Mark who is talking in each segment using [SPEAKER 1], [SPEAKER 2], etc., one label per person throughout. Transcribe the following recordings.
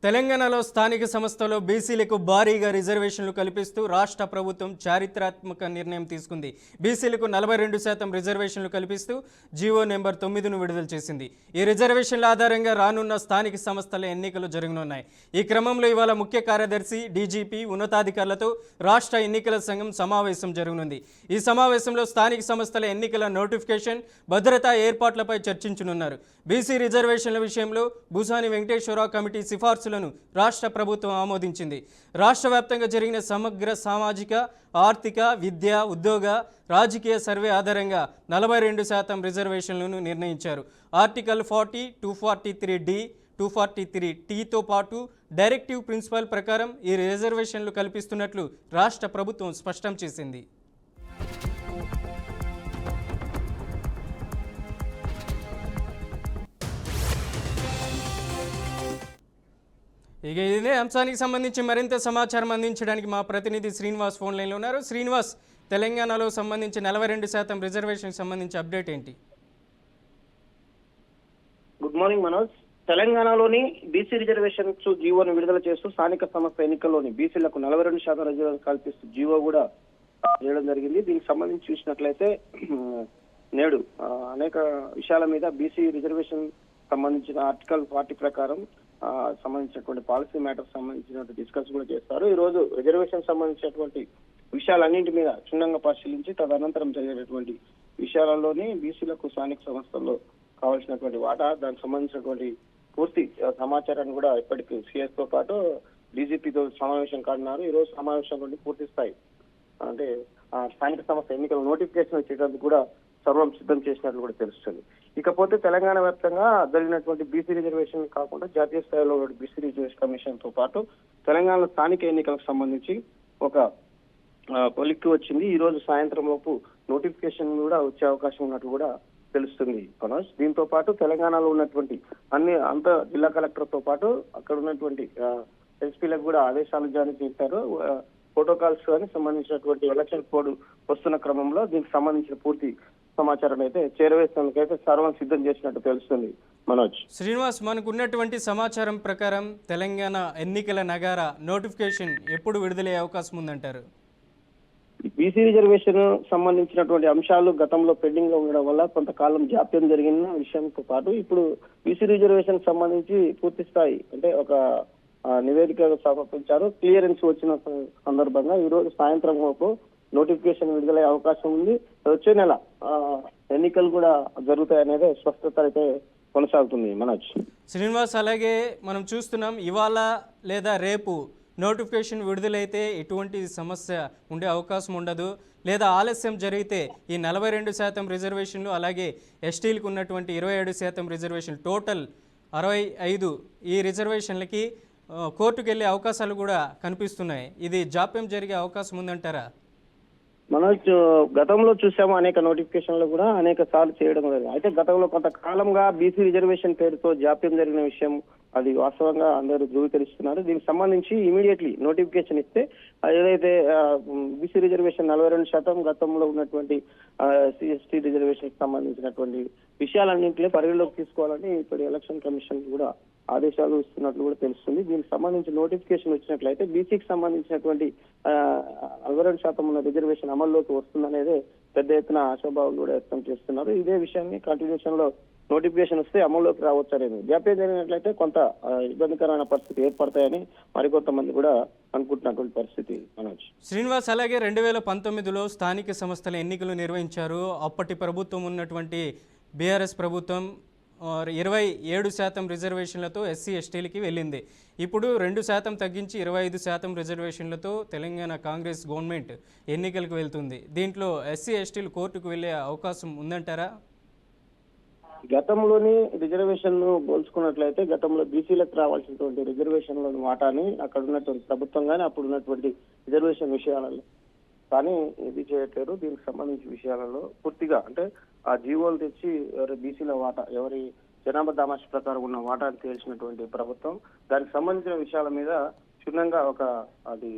[SPEAKER 1] తెలంగాణలో స్థానిక సంస్థలో బీసీలకు భారీగా రిజర్వేషన్లు కల్పిస్తూ రాష్ట్ర ప్రభుత్వం చారిత్రాత్మక నిర్ణయం తీసుకుంది. బీసీలకు 42% రిజర్వేషన్లు కల్పిస్తూ జీవో నెంబర్ 9ను విడుదల చేసింది. ఈ రిజర్వేషన్ల ఆధారంగా రానున్న స్థానిక సంస్థల ఎన్నికలు జరగనున్నాయి. ఈ క్రమంలో ఇవాళ ముఖ్య కార్యదర్శి, డీజీపీ, ఉన్నతాధికారులతో రాష్ట్ర ఎన్నికల సంఘం సమావేశం జరగనుంది. ఈ సమావేశంలో స్థానిక సంస్థల ఎన్నికల నోటిఫికేషన్, భద్రతా ఏర్పాట్లపై చర్చించనున్నారు. బీసీ రిజర్వేషన్ల విషయంలో భూసాని వెంకటేశ్వరరావు కమిటీ సిఫార్సులను రాష్ట్ర ప్రభుత్వం ఆమోదించింది. రాష్ట్ర వ్యాప్తంగా జరిగిన సమగ్ర సామాజిక, ఆర్థిక, విద్య, ఉద్యోగ, రాజకీయ సర్వే ఆధారంగా 42% రిజర్వేషన్లను నిర్ణయించారు. ఆర్టికల్ 40, 243D, 243Tతో పాటు డైరెక్టివ్ ప్రిన్సిపల్ ప్రకారం ఈ రిజర్వేషన్లు కల్పిస్తున్నట్లు రాష్ట్ర ప్రభుత్వం స్పష్టం చేసింది. ఇక ఇదే అంశానికి సంబంధించి మరింత సమాచారం అందించడానికి మా ప్రతినిధి శ్రీనివాస్ ఫోన్ లైన్లో ఉన్నారు. శ్రీనివాస్, తెలంగాణలో సంబంధించి 42% రిజర్వేషన్కి సంబంధించి అప్డేట్ ఏంటి?
[SPEAKER 2] Good morning Manoj. తెలంగాణలోని బీసీ రిజర్వేషన్స్ జీవోను విడుదల చేస్తూ స్థానిక సంస్థ ఎన్నికల్లోని బీసీలకు 42% రిజర్వేషన్ కల్పిస్తూ జీవో కూడా చేయడం జరిగింది. దీనికి సంబంధించి చూసినట్లయితే నేడు అనేక విషయాల మీద బీసీ రిజర్వేషన్ సంబంధించిన ఆర్టికల్ 40 ప్రకారం సంబంధించినటువంటి పాలసీ మ్యాటర్స్ సంబంధించినటువంటి డిస్కస్ కూడా చేస్తారు. ఈ రోజు రిజర్వేషన్ సంబంధించినటువంటి విషయాలన్నింటి మీద క్షుణ్ణంగా పరిశీలించి తదనంతరం జరిగేటటువంటి విషయాలలోని బీసీలకు స్థానిక సంస్థల్లో కావాల్సినటువంటి వాటా, దానికి సంబంధించినటువంటి పూర్తి సమాచారాన్ని కూడా ఇప్పటికీ సిఎస్ తో పాటు డీజీపీతో సమావేశం కానున్నారు. ఈ రోజు సమావేశంలో పూర్తి స్థాయి అంటే స్థానిక సంస్థ ఎన్నికల నోటిఫికేషన్ వచ్చేటందుకు కూడా సర్వం సిద్ధం చేసినట్లు కూడా తెలుస్తుంది. ఇకపోతే తెలంగాణ వ్యాప్తంగా జరిగినటువంటి బీసీ రిజర్వేషన్ కాకుండా జాతీయ స్థాయిలో బీసీ రిజర్వేషన్ కమిషన్ తో పాటు తెలంగాణ స్థానిక ఎన్నికలకు సంబంధించి ఒక కొలిక్కి వచ్చింది. ఈ రోజు సాయంత్రం లోపు నోటిఫికేషన్ కూడా వచ్చే అవకాశం ఉన్నట్టు కూడా తెలుస్తుంది మనోజ్. దీంతో పాటు తెలంగాణలో ఉన్నటువంటి అంత జిల్లా కలెక్టర్ తో పాటు అక్కడ ఉన్నటువంటి ఎస్పీలకు కూడా ఆదేశాలు జారీ చేశారు. ప్రోటోకాల్స్ కానీ సంబంధించినటువంటి ఎలక్షన్ కోడ్ వస్తున్న క్రమంలో దీనికి సంబంధించిన పూర్తి సమాచారం అయితే చేరవేసేందుకు అయితే సర్వం సిద్ధం చేసినట్టు తెలుస్తుంది మనోజ్.
[SPEAKER 1] శ్రీనివాస్, మనకు ఉన్నటువంటి సమాచారం ప్రకారం తెలంగాణ ఎన్నికల నగార నోటిఫికేషన్ ఎప్పుడు విడుదలయ్యే అవకాశం ఉందంటారు?
[SPEAKER 2] బీసీ రిజర్వేషన్ సంబంధించినటువంటి అంశాలు గతంలో పెండింగ్ గా ఉండడం వల్ల కొంతకాలం జాప్యం జరిగిన విషయంతో పాటు ఇప్పుడు బీసీ రిజర్వేషన్ సంబంధించి పూర్తి స్థాయి అంటే ఒక నివేదిక సమర్పించారు. క్లియరెన్స్ వచ్చిన సందర్భంగా ఈ రోజు సాయంత్రం వరకు నోటిఫికేషన్ విడుదలయ్యే అవకాశం ఉంది. వచ్చే నెల ఎన్నికలు కూడా జరుగుతాయనేది స్పష్టత అయితే కొనసాగుతుంది మనోజ్.
[SPEAKER 1] శ్రీనివాస్, అలాగే మనం చూస్తున్నాం ఇవాళ లేదా రేపు నోటిఫికేషన్ విడుదలైతే ఎటువంటి సమస్య ఉండే అవకాశం ఉండదు, లేదా ఆలస్యం జరిగితే ఈ 42% రిజర్వేషన్లు అలాగే ఎస్టీలకు ఉన్నటువంటి 27% రిజర్వేషన్లు టోటల్ 65 ఈ రిజర్వేషన్లకి కోర్టుకు వెళ్ళే అవకాశాలు కూడా కనిపిస్తున్నాయి. ఇది జాప్యం జరిగే అవకాశం ఉందంటారా?
[SPEAKER 2] మనోజ్, గతంలో చూసాము అనేక నోటిఫికేషన్లు కూడా అనేక సార్లు చేయడం జరిగింది. అయితే గతంలో కొంతకాలంగా బీసీ రిజర్వేషన్ పేరుతో జాప్యం జరిగిన విషయం అది వాస్తవంగా అందరూ ధృవీకరిస్తున్నారు. దీనికి సంబంధించి ఇమీడియట్లీ నోటిఫికేషన్ ఇస్తే ఏదైతే బీసీ రిజర్వేషన్ 42% గతంలో ఉన్నటువంటి ఎస్టీ రిజర్వేషన్ కి సంబంధించినటువంటి విషయాలన్నింటినీ పరిగణలోకి తీసుకోవాలని ఇప్పుడు ఎలక్షన్ కమిషన్ కూడా ఆదేశాలు ఇస్తున్నట్లు కూడా తెలుస్తుంది. దీనికి సంబంధించి నోటిఫికేషన్ వచ్చినట్లయితే బీసీకి సంబంధించినటువంటి 42% ఉన్న రిజర్వేషన్ అమల్లోకి వస్తుందనేది పెద్ద ఎత్తున ఆశాభావాలు కూడా వ్యక్తం చేస్తున్నారు. ఇదే విషయాన్ని కంటిన్యూషన్ లో నోటిఫికేషన్ వస్తే అమల్లోకి రావచ్చు అనేది జాప్యం జరిగినట్లయితే కొంత ఇబ్బందికరమైన పరిస్థితి ఏర్పడతాయని మరికొంతమంది కూడా అనుకుంటున్నటువంటి పరిస్థితి మనోజ్.
[SPEAKER 1] శ్రీనివాస్, అలాగే 2019లో స్థానిక సంస్థల ఎన్నికలు నిర్వహించారు. అప్పటి ప్రభుత్వం ఉన్నటువంటి బీఆర్ఎస్ ప్రభుత్వం 27% రిజర్వేషన్లతో ఎస్సీ ఎస్టీలకి వెళ్ళింది. ఇప్పుడు 2% తగ్గించి 25% రిజర్వేషన్లతో తెలంగాణ కాంగ్రెస్ గవర్నమెంట్ ఎన్నికలకు వెళ్తుంది. దీంట్లో ఎస్సీ ఎస్టీలు కోర్టుకు వెళ్ళే అవకాశం ఉందంటారా?
[SPEAKER 2] గతంలోని రిజర్వేషన్ ను పోల్చుకున్నట్లయితే గతంలో బీసీలకు రావాల్సినటువంటి రిజర్వేషన్లను వాటాని అక్కడ ఉన్నటువంటి ప్రభుత్వం కానీ అప్పుడు ఉన్నటువంటి రిజర్వేషన్ విషయాలలో కానీ ఇది చేయట్లేదు. దీనికి సంబంధించిన విషయాలలో పూర్తిగా అంటే ఆ జీవోలు తెచ్చి బీసీల వాటా ఎవరి జనాభా దామాష ప్రకారం ఉన్న వాటాను తేల్చినటువంటి ప్రభుత్వం దానికి సంబంధించిన విషయాల మీద క్షుణ్ణంగా ఒక అది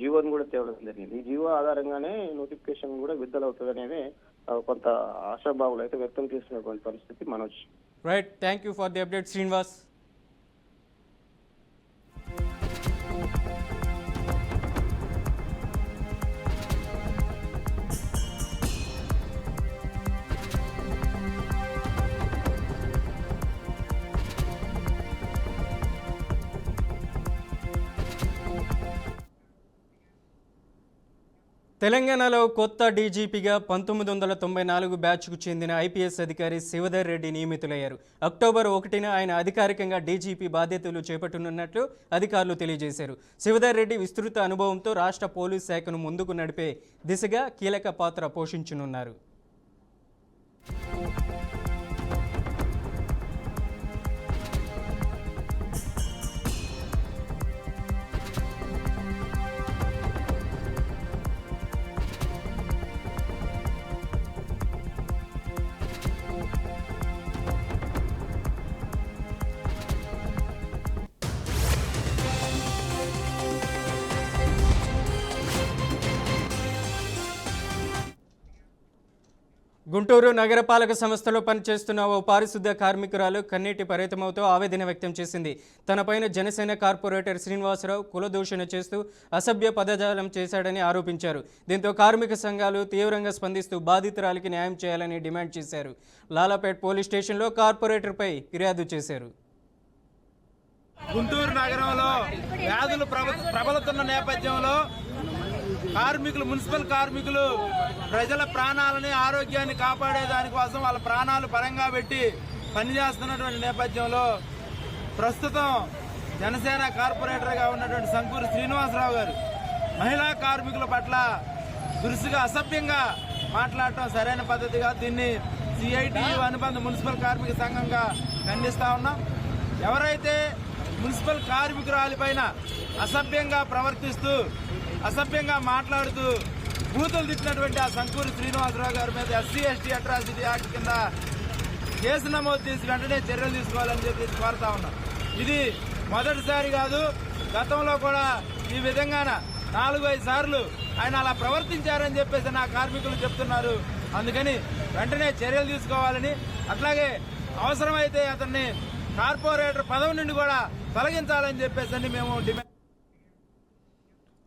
[SPEAKER 2] జీవోని కూడా తేవడం జరిగింది. ఈ జీవో ఆధారంగానే నోటిఫికేషన్ కూడా విడుదలవుతుంది అనేది కొంత ఆశాభావులు అయితే వ్యక్తం చేస్తున్నటువంటి పరిస్థితి Manoj.
[SPEAKER 1] Right, thank you for the update Srinivas. తెలంగాణలో కొత్త డీజీపీగా 1994 బ్యాచ్కు చెందిన ఐపీఎస్ అధికారి శివధర్ రెడ్డి నియమితులయ్యారు. అక్టోబర్ 1న ఆయన అధికారికంగా డీజీపీ బాధ్యతలు చేపట్టనున్నట్లు అధికారులు తెలియజేశారు. శివధర్ రెడ్డి విస్తృత అనుభవంతో రాష్ట్ర పోలీస్ శాఖను ముందుకు నడిపే దిశగా కీలక పాత్ర పోషించనున్నారు. గుంటూరు నగరపాలక సంస్థలో పనిచేస్తున్న ఓ పారిశుద్ధ్య కార్మికురాలు కన్నీటి పరితమవుతూ ఆవేదన వ్యక్తం చేసింది. తనపైన జనసేన కార్పొరేటర్ శ్రీనివాసరావు కులదూషణ చేస్తూ అసభ్య పదజాలం చేశాడని ఆరోపించారు. దీంతో కార్మిక సంఘాలు తీవ్రంగా స్పందిస్తూ బాధితురాలికి న్యాయం చేయాలని డిమాండ్ చేశారు. లాలాపేట్ పోలీస్ స్టేషన్లో కార్పొరేటర్పై ఫిర్యాదు చేశారు.
[SPEAKER 3] గుంటూరు నగరంలో వ్యాధులు ప్రబలుతున్న నేపథ్యంలో మున్సిపల్ కార్మికులు ప్రజల ప్రాణాలని ఆరోగ్యాన్ని కాపాడే దానికోసం వాళ్ళ ప్రాణాలు పరంగా పెట్టి పనిచేస్తున్నటువంటి నేపథ్యంలో ప్రస్తుతం జనసేన కార్పొరేటర్గా ఉన్నటువంటి సంకూరి శ్రీనివాసరావు గారు మహిళా కార్మికుల పట్ల దురుసుగా అసభ్యంగా మాట్లాడటం సరైన పద్ధతిగా దీన్ని సిఐటియు అనుబంధ మున్సిపల్ కార్మిక సంఘంగా ఖండిస్తా ఉన్నాం. ఎవరైతే మున్సిపల్ కార్మికురాలిపైన అసభ్యంగా ప్రవర్తిస్తూ అసభ్యంగా మాట్లాడుతూ బూతులు తిట్టినటువంటి ఆ సంకూరి శ్రీనివాసరావు గారి మీద SC/ST అట్రాసిటీ యాక్ట్ కింద కేసు నమోదు చేసి వెంటనే చర్యలు తీసుకోవాలని చెప్పి కోరుతా ఉన్నాం. ఇది మొదటిసారి కాదు, గతంలో కూడా ఈ విధంగా 4-5 సార్లు ఆయన అలా ప్రవర్తించారని చెప్పేసి నా కార్మికులు చెప్తున్నారు. అందుకని వెంటనే చర్యలు తీసుకోవాలని, అట్లాగే అవసరమైతే అతన్ని కార్పొరేటర్ పదవి నుండి కూడా తొలగించాలని చెప్పేసి మేము డిమాండ్.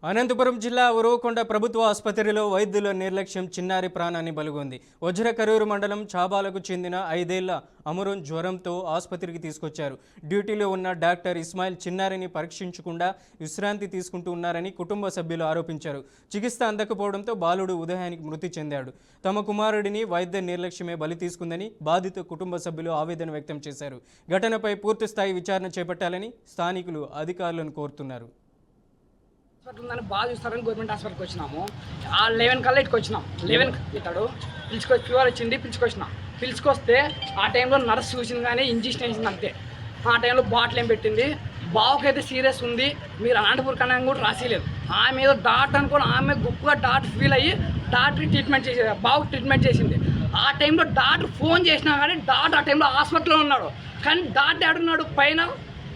[SPEAKER 1] అనంతపురం జిల్లా ఉరవకొండ ప్రభుత్వ ఆసుపత్రిలో వైద్యుల నిర్లక్ష్యం చిన్నారి ప్రాణాన్ని బలిగొంది. వజ్రకరూరు మండలం చాబాలకు చెందిన 5 ఏళ్ల అమరున్ జ్వరంతో ఆసుపత్రికి తీసుకొచ్చారు. డ్యూటీలో ఉన్న డాక్టర్ ఇస్మాయిల్ చిన్నారిని పరీక్షించకుండా విశ్రాంతి తీసుకుంటూ ఉన్నారని కుటుంబ సభ్యులు ఆరోపించారు. చికిత్స అందకపోవడంతో బాలుడు ఉదయానికి మృతి చెందాడు. తమ కుమారుడిని వైద్య నిర్లక్ష్యమే బలి తీసుకుందని బాధిత కుటుంబ సభ్యులు ఆవేదన వ్యక్తం చేశారు. ఘటనపై పూర్తిస్థాయి విచారణ చేపట్టాలని స్థానికులు అధికారులను కోరుతున్నారు.
[SPEAKER 4] హాస్పిటల్ ఉందని బాగా చూస్తారని గవర్నమెంట్ హాస్పిటల్కి వచ్చినాము. 11 కల్లా ఇటుకు వచ్చినాం. 11 ఇతడు ఫీవర్ వచ్చింది, పిలుచుకొస్తే ఆ టైంలో నర్స్ చూసింది కానీ ఇంజెక్షన్ వేసింది అంతే. ఆ టైంలో బాటిల్ ఏం పెట్టింది. బావుకైతే సీరియస్ ఉంది, మీరు అనంతపూర్ కన్నా కూడా రాసిలేదు. ఆమె ఏదో డాక్టర్ అనుకోని ఆమె గొప్పగా డాక్టర్ ఫీల్ అయ్యి డాక్టర్కి ట్రీట్మెంట్ చేసేది, బావుకి ట్రీట్మెంట్ చేసింది. ఆ టైంలో డాక్టర్ ఫోన్ చేసినా కానీ డాక్టర్ ఆ టైంలో హాస్పిటల్లో ఉన్నాడు. కానీ డాక్టర్ ఎక్కడున్నాడు? పైన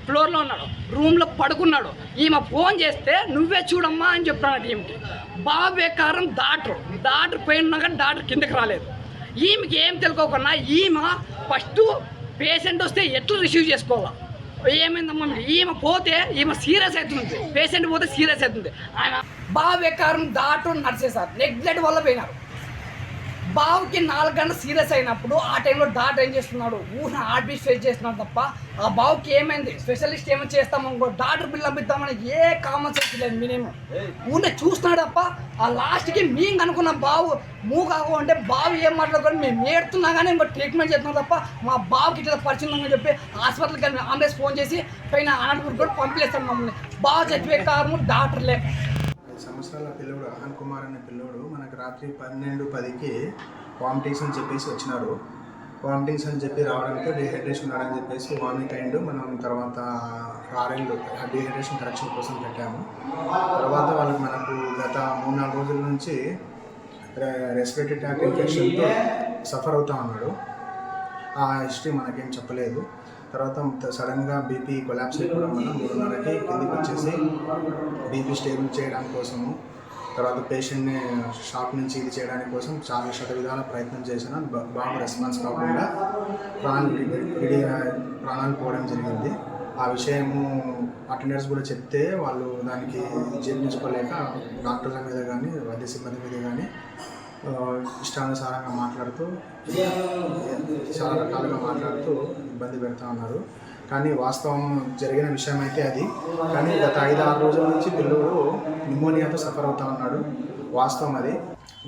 [SPEAKER 4] ఫ్లోర్లో ఉన్నాడు, రూమ్లో పడుకున్నాడు. ఈమె ఫోన్ చేస్తే నువ్వే చూడమ్మా అని చెప్తున్నాడు. ఈమెకి బాబే కారణం డాక్టర్ పైన ఉన్నా కానీ డాక్టర్ కిందకి రాలేదు. ఈమెకి ఏం తెలుసుకోకుండా ఈమె ఫస్ట్ పేషెంట్ వస్తే ఎట్లా రిసీవ్ చేసుకోవాలా, ఏమైందమ్మా ఈమె పోతే ఈమె సీరియస్ అవుతుంది, పేషెంట్ పోతే సీరియస్ అవుతుంది. ఆయన బాబే కారణం డాక్టర్ నడిచేసారు, నెగ్లెక్ట్ వల్ల పోయినారు. బావుకి 4 గంటలు సీరియస్ అయినప్పుడు ఆ టైంలో డాక్టర్ ఏం చేస్తున్నాడు? ఊరిని హార్ట్బీట్ ఫేస్ చేస్తున్నాడు తప్ప ఆ బావుకి ఏమైంది? స్పెషలిస్ట్ ఏమైనా చేస్తామనుకో, డాక్టర్ బిల్ పంపిద్దామని ఏ కామన్ సెన్స్ లేదు. మినిమం ఊరినే చూస్తున్నాడు తప్ప ఆ లాస్ట్కి మేము అనుకున్న బావు మూగాకు అంటే బావు ఏం మాట్లాడుకోండి మేము ఏడుతున్నా కానీ ఇంకా ట్రీట్మెంట్ చేస్తున్నాం తప్ప మా బావుకి ఇట్లా పరిచయం ఉందని చెప్పి హాస్పిటల్కి వెళ్ళి అంబులెన్స్ ఫోన్ చేసి పైన అనంతపూర్ కూడా పంపిలేస్తాం మమ్మల్ని. బావు చచ్చిపోయే కారణం డాక్టర్లే.
[SPEAKER 5] సంవత్సరాల పిల్లోడు అహన్ కుమార్ అనే పిల్లోడు మనకు రాత్రి 12:10కి వామిటింగ్స్ అని చెప్పేసి వచ్చినారు. వామిటింగ్స్ అని చెప్పి రావడంతో డీహైడ్రేషన్ ఉన్నాడని చెప్పేసి వామిట్ అయిండు. మనం తర్వాత ఆరెండు డీహైడ్రేషన్ కరెక్షన్ కోసం పెట్టాము. తర్వాత వాళ్ళకి మనకు గత 3-4 రోజుల నుంచి రెస్పిరేటరీ ట్రాక్ట్ ఇన్ఫెక్షన్తో సఫర్ అవుతూ ఉన్నాడు. ఆ హిస్టరీ మనకేం చెప్పలేదు. తర్వాత సడన్గా బీపీ కొలాప్స్ అయిపోవడం వల్ల 3:30కి కిందికి వచ్చేసి బీపీ స్టేబుల్ చేయడానికి కోసము, తర్వాత పేషెంట్ని షాక్ నుంచి ఇది చేయడానికి కోసం చాలా విధాల ప్రయత్నం చేసినా బాగా రెస్పాన్స్ కాకుండా ప్రాణాలు పోవడం జరిగింది. ఆ విషయము అటెండర్స్ కూడా చెప్తే వాళ్ళు దానికి జీర్ణించుకోలేక డాక్టర్ల మీద కానీ వైద్య సిబ్బంది మీద కానీ ఇష్టానుసారంగా మాట్లాడుతూ చాలా రకాలుగా మాట్లాడుతూ ఇబ్బంది పెడతా ఉన్నారు. కానీ వాస్తవం జరిగిన విషయం అయితే అది. కానీ గత 5-6 రోజుల నుంచి పిల్లడు న్యూమోనియాతో సఫర్ అవుతా ఉన్నాడు. వాస్తవం అది.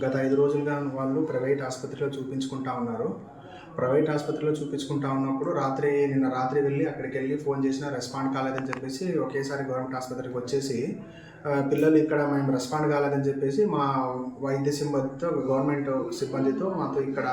[SPEAKER 5] గత 5 రోజులుగా వాళ్ళు ప్రైవేట్ ఆసుపత్రిలో చూపించుకుంటా ఉన్నారు. ప్రైవేట్ ఆసుపత్రిలో చూపించుకుంటా ఉన్నప్పుడు నిన్న రాత్రి వెళ్ళి అక్కడికి వెళ్ళి ఫోన్ చేసినా రెస్పాండ్ కాలేదని చెప్పేసి ఒకేసారి గవర్నమెంట్ ఆసుపత్రికి వచ్చేసి పిల్లలు ఇక్కడ మేము రెస్పాండ్ కాలేదని చెప్పేసి మా వైద్య సిబ్బందితో గవర్నమెంట్ సిబ్బందితో మాతో ఇక్కడ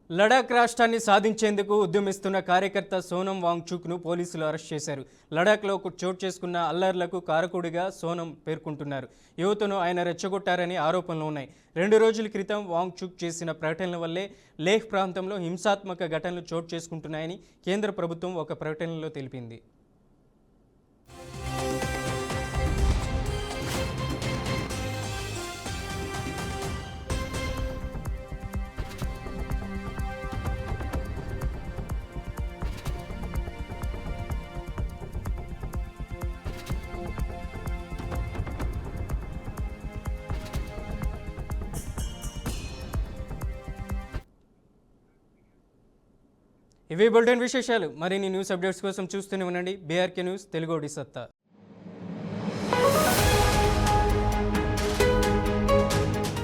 [SPEAKER 1] లడాక్ రాష్ట్రాన్ని సాధించేందుకు ఉద్యమిస్తున్న కార్యకర్త సోనం వాంగ్చుక్ను పోలీసులు అరెస్ట్ చేశారు. లడాక్లో చోటు చేసుకున్న అల్లర్లకు కారకుడిగా సోనం పేర్కొంటున్నారు. యువతను ఆయన రెచ్చగొట్టారని ఆరోపణలు ఉన్నాయి. 2 రోజుల క్రితం వాంగ్చుక్ చేసిన ప్రకటనల వల్లే లేహ్ ప్రాంతంలో హింసాత్మక ఘటనలు చోటు చేసుకుంటున్నాయని కేంద్ర ప్రభుత్వం ఒక ప్రకటనలో తెలిపింది. ఇవి బులెటిన్ విశేషాలు. మరిన్ని న్యూస్ అప్డేట్స్ కోసం చూస్తూనే ఉండండి బీఆర్కే న్యూస్ తెలుగు సత్తా.